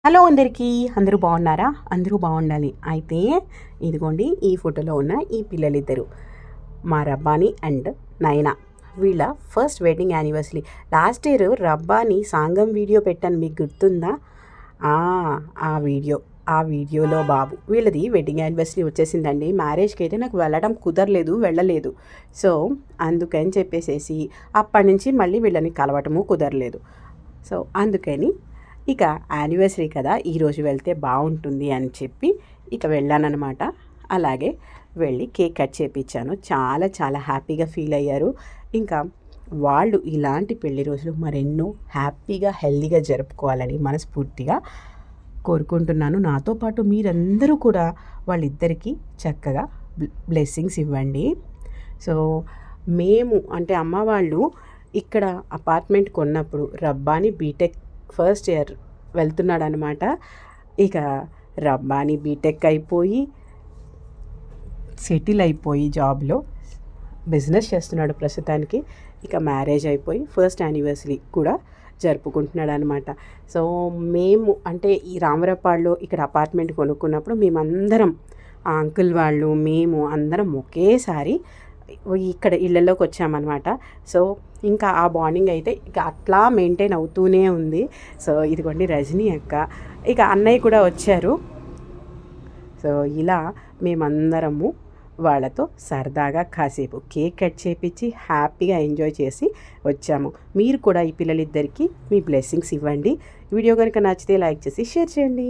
Hello అందరికీ, అందరూ బాగున్నారా? అందరూ బాగుండాలి. అయితే ఇదిగోండి, ఈ ఫోటోలో ఉన్న ఈ పిల్లలిద్దరు మా రబ్బాని అండ్ నయన. వీళ్ళ first wedding anniversary. Last year Rabbani సాంగం వీడియో పెట్టాను, మీకు గుర్తుందా? ఆ వీడియోలో బాబు వీళ్ళది వెడ్డింగ్ యానివర్సరీ వచ్చేసిందండి. మ్యారేజ్కి అయితే నాకు వెళ్ళడం కుదరలేదు, వెళ్ళలేదు. సో అందుకని చెప్పేసేసి అప్పటి నుంచి మళ్ళీ వీళ్ళని కలవటము కుదరలేదు. సో అందుకని ఇక యానివర్సరీ కదా, ఈరోజు వెళ్తే బాగుంటుంది అని చెప్పి ఇక వెళ్ళానన్నమాట. అలాగే వెళ్ళి కేక్ కట్ చేయించాను. చాలా చాలా హ్యాపీగా ఫీల్ అయ్యారు. ఇంకా వాళ్ళు ఇలాంటి పెళ్లి రోజులు మరెన్నో హ్యాపీగా హెల్దీగా జరుపుకోవాలని మనస్ఫూర్తిగా కోరుకుంటున్నాను. నాతో పాటు మీరందరూ కూడా వాళ్ళిద్దరికీ చక్కగా బ్లెస్సింగ్స్ ఇవ్వండి. సో మేము అంటే అమ్మ వాళ్ళు ఇక్కడ అపార్ట్మెంట్ కొన్నప్పుడు రబ్బాని బీటెక్ ఫస్ట్ ఇయర్ వెళ్తున్నాడు అనమాట. ఇక రబ్బాని బీటెక్ అయిపోయి సెటిల్ అయిపోయి జాబ్లో బిజినెస్ చేస్తున్నాడు ప్రస్తుతానికి. ఇక మ్యారేజ్ అయిపోయి ఫస్ట్ యానివర్సరీ కూడా జరుపుకుంటున్నాడు అనమాట. సో మేము అంటే ఈ రామరపాడులో ఇక్కడ అపార్ట్మెంట్ కొనుక్కున్నప్పుడు మేమందరం ఆ అంకుల్ వాళ్ళు మేము అందరం ఒకేసారి ఇక్కడ ఇళ్ళలోకి వచ్చామన్నమాట. సో ఇంకా ఆ బాండింగ్ అయితే ఇక అట్లా మెయింటైన్ అవుతూనే ఉంది. సో ఇదిగోండి రజనీ అక్క, ఇక అన్నయ్య కూడా వచ్చారు. సో ఇలా మేమందరము వాళ్ళతో సరదాగా కాసేపు కేక్ కట్ చేపించి హ్యాపీగా ఎంజాయ్ చేసి వచ్చాము. మీరు కూడా ఈ పిల్లలిద్దరికీ మీ బ్లెస్సింగ్స్ ఇవ్వండి. వీడియో కనుక నచ్చితే లైక్ చేసి షేర్ చేయండి.